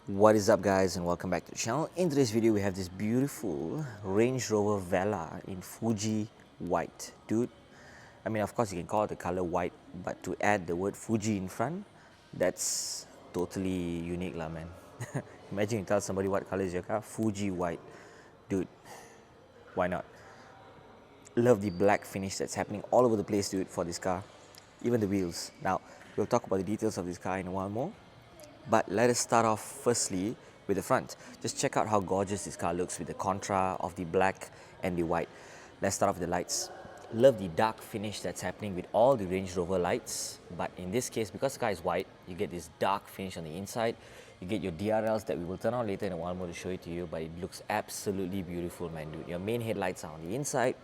What is up, guys, and welcome back to the channel. In today's video we have this beautiful Range Rover VELAR in Fuji white. Dude, I mean, of course you can call it the color white, but to add the word Fuji in front, that's totally unique lah, man. Imagine you tell somebody what color is your car, Fuji white. Dude, why not? Love the black finish that's happening all over the place, dude, for this car. Even the wheels. Now, we'll talk about the details of this car in a while more. But let us start off firstly with the front. Just check out how gorgeous this car looks with the contra of the black and the white. Let's start off with the lights. Love the dark finish that's happening with all the Range Rover lights. But in this case, because the car is white, you get this dark finish on the inside. You get your DRLs that we will turn on later in a while more to show it to you. But it looks absolutely beautiful, man, dude. Your main headlights are on the inside.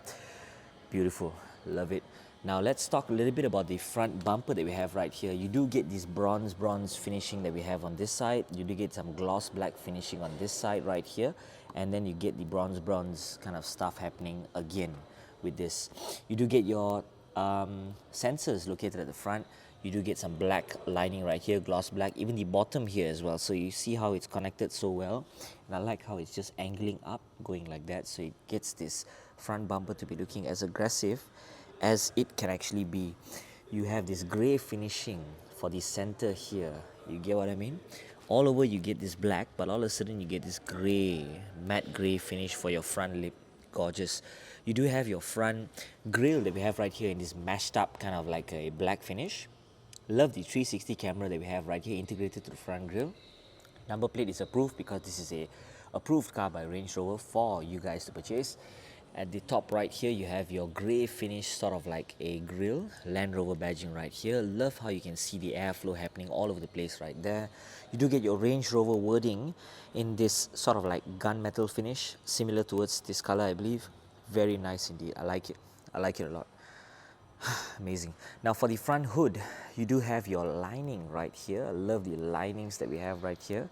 Beautiful. Love it. Now let's talk a little bit about the front bumper that we have right here. You do get this bronze finishing that we have on this side. You do get some gloss black finishing on this side right here. And then you get the bronze kind of stuff happening again with this. You do get your sensors located at the front. You do get some black lining right here, gloss black, even the bottom here as well. So you see how it's connected so well. And I like how it's just angling up, going like that. So it gets this front bumper to be looking as aggressive as it can actually be. You have this grey finishing for the center here. You get what I mean? All over you get this black, but all of a sudden you get this grey, matte grey finish for your front lip. Gorgeous. You do have your front grille that we have right here in this mashed up kind of like a black finish. Love the 360 camera that we have right here integrated to the front grille. Number plate is approved because this is a approved car by Range Rover for you guys to purchase. At the top right here, you have your grey finish, sort of like a grille, Land Rover badging right here. Love how you can see the airflow happening all over the place right there. You do get your Range Rover wording in this sort of like gunmetal finish, similar towards this color, I believe. Very nice indeed. I like it. I like it a lot. Amazing. Now for the front hood, you do have your lining right here. I love the linings that we have right here.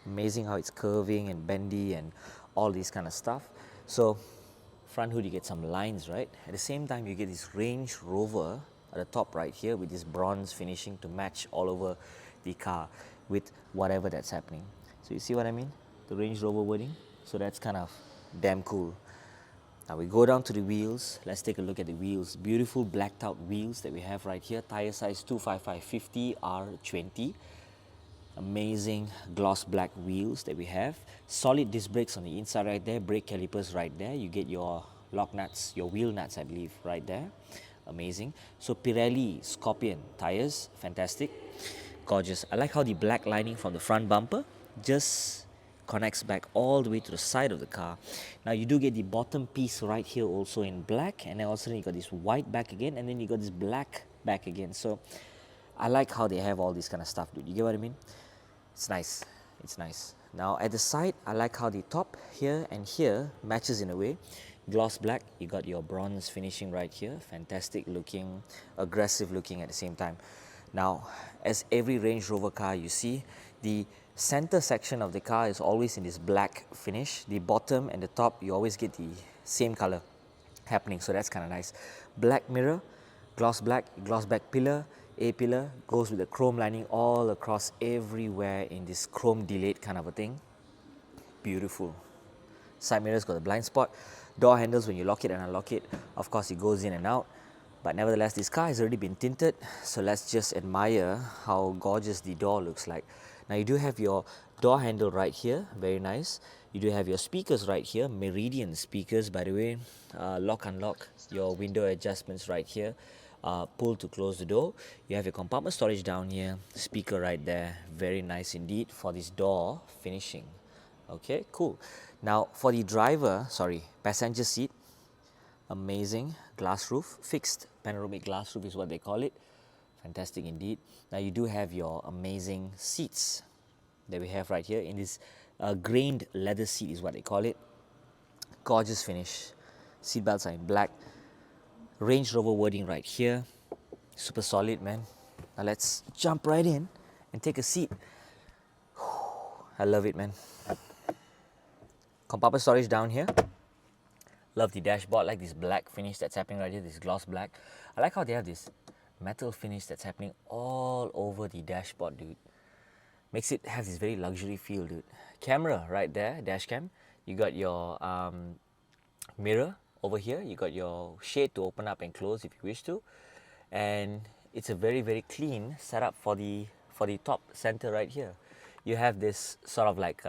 Amazing how it's curving and bendy and all this kind of stuff. So front hood, you get some lines, right? At the same time, you get this Range Rover at the top right here with this bronze finishing to match all over the car with whatever that's happening. So you see what I mean? The Range Rover wording. So that's kind of damn cool. Now we go down to the wheels. Let's take a look at the wheels. Beautiful blacked out wheels that we have right here. Tire size 255/50 R20. Amazing gloss black wheels that we have. Solid disc brakes on the inside right there. Brake calipers right there. You get your lock nuts, your wheel nuts, I believe, right there. Amazing. So Pirelli Scorpion tires. Fantastic. Gorgeous. I like how the black lining from the front bumper just connects back all the way to the side of the car. Now you do get the bottom piece right here also in black, and then also you got this white back again, and then you got this black back again. So I like how they have all this kind of stuff, dude. You get what I mean? It's nice. It's nice. Now at the side, I like how the top here and here matches in a way. Gloss black, you got your bronze finishing right here. Fantastic looking, aggressive looking at the same time. Now, as every Range Rover car you see, the center section of the car is always in this black finish. The bottom and the top, you always get the same color happening. So that's kind of nice. Black mirror, gloss black pillar, A-pillar, goes with the chrome lining all across everywhere in this chrome delayed kind of a thing. Beautiful. Side mirrors got a blind spot. Door handles, when you lock it and unlock it, of course it goes in and out. But nevertheless, this car has already been tinted, so let's just admire how gorgeous the door looks like. Now you do have your door handle right here, very nice. You do have your speakers right here, Meridian speakers by the way. Lock, unlock, your window adjustments right here. Pull to close the door. You have your compartment storage down here, speaker right there. Very nice indeed for this door finishing. Okay, cool. Now for the passenger seat, amazing glass roof, fixed panoramic glass roof is what they call it. Fantastic indeed. Now you do have your amazing seats that we have right here in this grained leather seat is what they call it. Gorgeous finish. Seat belts are in black. Range Rover wording right here. Super solid, man. Now let's jump right in and take a seat. I love it, man. Compartment storage down here. Love the dashboard, like this black finish that's happening right here, this gloss black. I like how they have this metal finish that's happening all over the dashboard, dude. Makes it have this very luxury feel, dude. Camera right there, dash cam. You got your mirror over here. You got your shade to open up and close if you wish to, and it's a very clean setup for the top center right here. You have this sort of like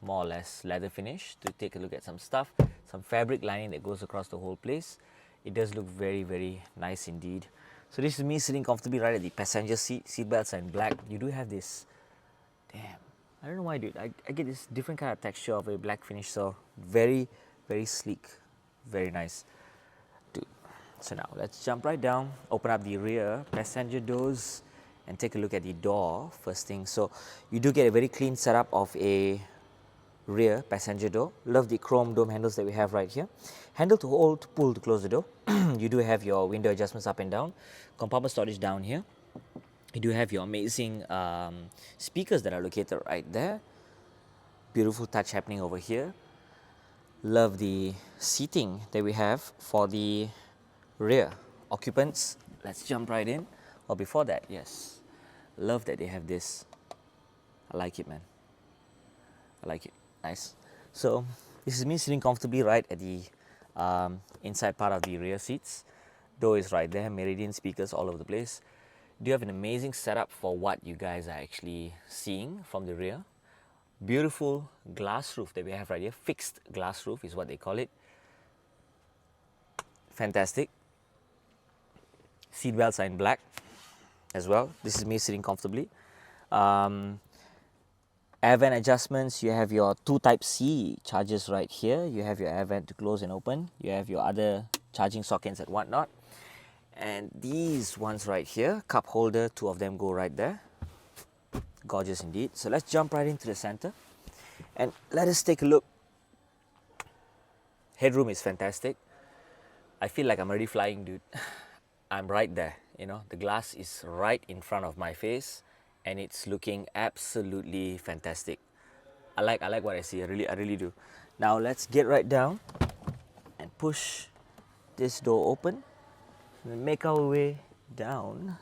more or less leather finish to take a look at some stuff, some fabric lining that goes across the whole place. It does look very nice indeed. So this is me sitting comfortably right at the passenger seat. Seatbelts are in black. You do have this, damn, I don't know why, dude. I get this different kind of texture of a black finish. So very sleek, very nice, dude. So now let's jump right down, open up the rear passenger doors and take a look at the door first thing. So you do get a very clean setup of a rear passenger door. Love the chrome dome handles that we have right here. Handle to hold, to pull to close the door. You do have your window adjustments up and down. Compartment storage down here. You do have your amazing speakers that are located right there. Beautiful touch happening over here. Love the seating that we have for the rear occupants. Let's jump right in. Or before that, yes, love that they have this. I like it, man. I like it. Nice. So this is me sitting comfortably right at the inside part of the rear seats. Door is right there. Meridian speakers all over the place. Do you have an amazing setup for what you guys are actually seeing from the rear? Beautiful glass roof that we have right here. Fixed glass roof is what they call it. Fantastic. Seat belts are in black as well. This is me sitting comfortably. Air vent adjustments, you have your two type C chargers right here. You have your air vent to close and open. You have your other charging sockets and whatnot. And these ones right here, cup holder, two of them go right there. Gorgeous indeed. So let's jump right into the center and let us take a look. Headroom is fantastic. I feel like I'm already flying, dude. I'm right there, you know, the glass is right in front of my face and it's looking absolutely fantastic. I like what I see. I really do. Now let's get right down and push this door open and make our way down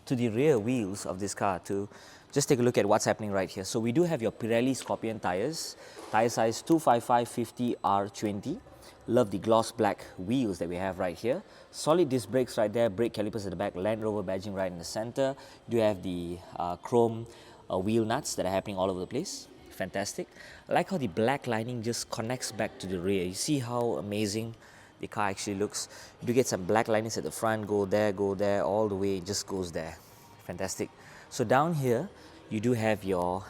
to the rear wheels of this car to just take a look at what's happening right here. So we do have your Pirelli Scorpion tires, tire size 255/50R20. Love the gloss black wheels that we have right here. Solid disc brakes right there, brake calipers at the back, Land Rover badging right in the center. You do have the chrome wheel nuts that are happening all over the place. Fantastic. I like how the black lining just connects back to the rear. You see how amazing the car actually looks. You do get some black linings at the front, go there, all the way, it just goes there. Fantastic. So down here, you do have your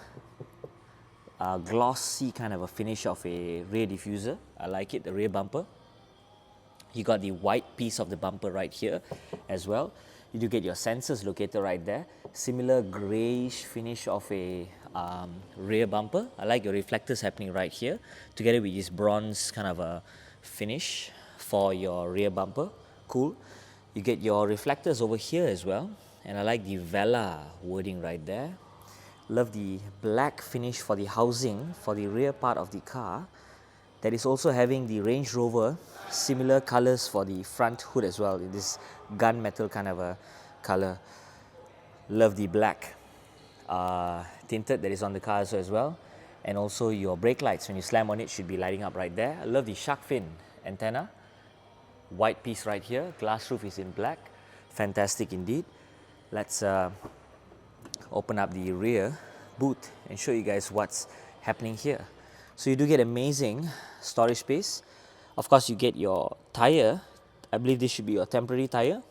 glossy kind of a finish of a rear diffuser. I like it, the rear bumper. You got the white piece of the bumper right here as well. You do get your sensors located right there. Similar greyish finish of a rear bumper. I like your reflectors happening right here, together with this bronze kind of a finish for your rear bumper. Cool. You get your reflectors over here as well. And I like the VELAR wording right there. Love the black finish for the housing for the rear part of the car. That is also having the Range Rover similar colors for the front hood as well, in this gunmetal kind of a color. Love the black tinted that is on the car as well. And also your brake lights, when you slam on it, should be lighting up right there. I love the shark fin antenna. White piece right here. Glass roof is in black. Fantastic indeed. Let's open up the rear boot and show you guys what's happening here. So you do get amazing storage space. Of course, you get your tire. I believe this should be your temporary tire,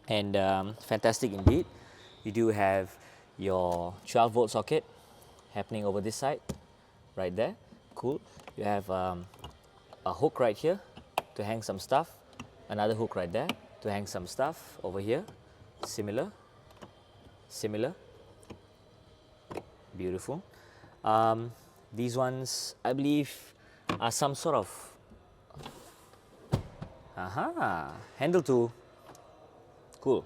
and fantastic indeed. You do have your 12-volt socket happening over this side right there. Cool. You have a hook right here to hang some stuff, another hook right there to hang some stuff over here. Similar, beautiful. These ones, I believe, are some sort of handle to, cool.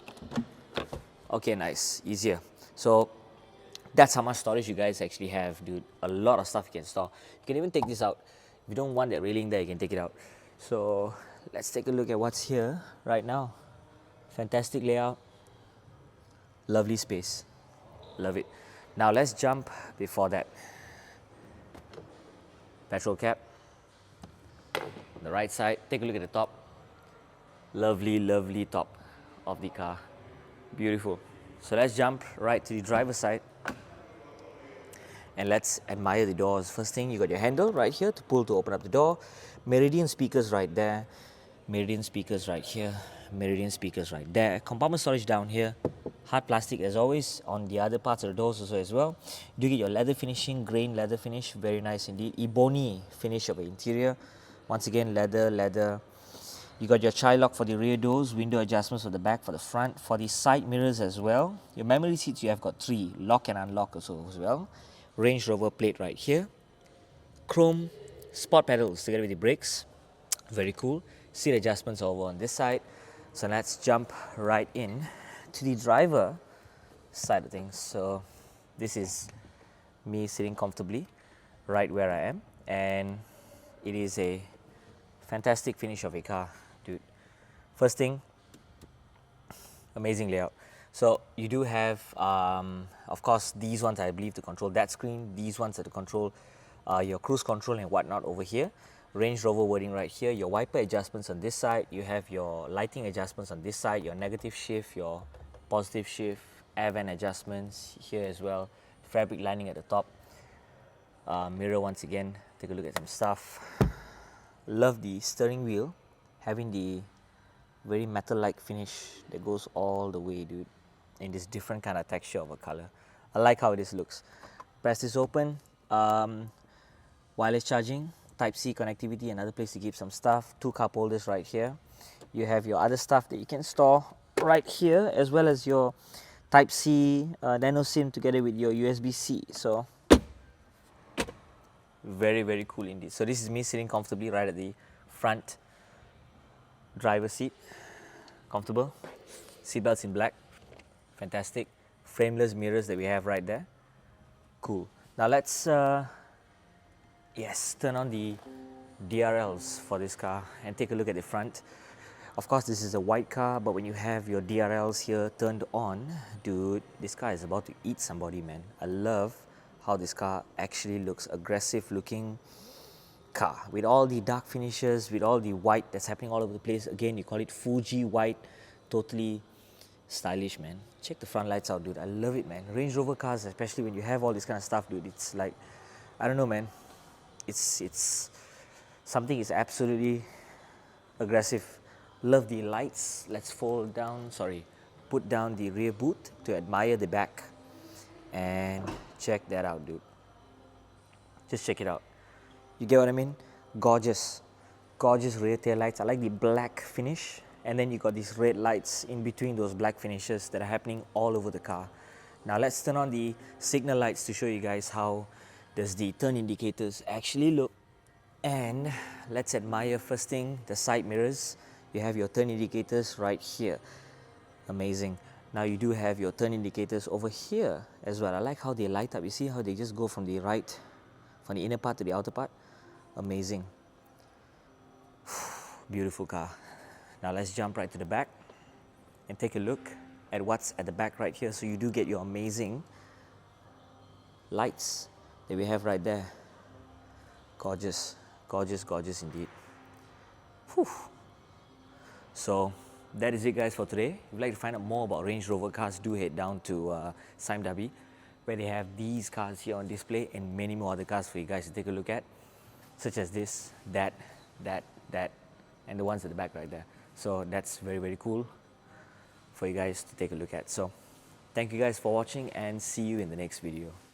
Okay, nice, easier. So that's how much storage you guys actually have, dude. A lot of stuff you can store. You can even take this out. If you don't want that railing there, you can take it out. So let's take a look at what's here right now. Fantastic layout. Lovely space. Love it. Now let's jump before that. Petrol cap. On the right side, take a look at the top. Lovely, lovely top of the car. Beautiful. So let's jump right to the driver's side and let's admire the doors. First thing, you got your handle right here to pull to open up the door. Meridian speakers right there. Meridian speakers right here. Meridian speakers right there. Compartment storage down here. Hard plastic as always on the other parts of the doors also as well. You do get your leather finishing, grain leather finish, very nice indeed. Ebony finish of the interior. Once again, leather, leather. You got your child lock for the rear doors, window adjustments for the back, for the front, for the side mirrors as well. Your memory seats, you have got 3, lock and unlock also as well. Range Rover plate right here. Chrome sport pedals together with the brakes. Very cool. Seat adjustments over on this side. So let's jump right in to the driver side of things. So this is me sitting comfortably right where I am, and it is a fantastic finish of a car, dude. First thing, amazing layout. So you do have, of course, these ones I believe to control that screen. These ones are to control your cruise control and whatnot over here. Range Rover wording right here. Your wiper adjustments on this side. You have your lighting adjustments on this side. Your negative shift, your positive shift, air vent adjustments here as well. Fabric lining at the top. Mirror once again. Take a look at some stuff. Love the steering wheel having the very metal-like finish that goes all the way, dude, in this different kind of texture of a color. I like how this looks. Press this open. Wireless charging, Type-C connectivity, another place to keep some stuff. 2 cup holders right here. You have your other stuff that you can store right here, as well as your Type-C nano SIM together with your USB-C. So very, very cool indeed. So this is me sitting comfortably right at the front driver's seat. Comfortable. Seatbelts in black. Fantastic. Frameless mirrors that we have right there. Cool. Now let's turn on the DRLs for this car and take a look at the front. Of course, this is a white car, but when you have your DRLs here turned on, dude, this car is about to eat somebody, man. I love how this car actually looks. Aggressive looking car with all the dark finishes, with all the white that's happening all over the place. Again, you call it Fuji white. Totally stylish, man. Check the front lights out, dude. I love it, man. Range Rover cars, especially when you have all this kind of stuff, dude, it's like, I don't know, man. It's something is absolutely aggressive. Love the lights. Let's put down the rear boot to admire the back and check that out, dude. Just check it out. You get what I mean? Gorgeous, gorgeous rear tail lights. I like the black finish, and then you got these red lights in between those black finishes that are happening all over the car. Now let's turn on the signal lights to show you guys how does the turn indicators actually look. And let's admire first thing the side mirrors. You have your turn indicators right here. Amazing. Now you do have your turn indicators over here as well. I like how they light up. You see how they just go from the inner part to the outer part. Amazing. Beautiful car. Now let's jump right to the back and take a look at what's at the back right here. So you do get your amazing lights that we have right there. Gorgeous, gorgeous, gorgeous indeed. Whew. So that is it, guys, for today. If you'd like to find out more about Range Rover cars, do head down to Sime Darby, where they have these cars here on display and many more other cars for you guys to take a look at, such as this, that, and the ones at the back right there. So that's very, very cool for you guys to take a look at. So thank you guys for watching, and see you in the next video.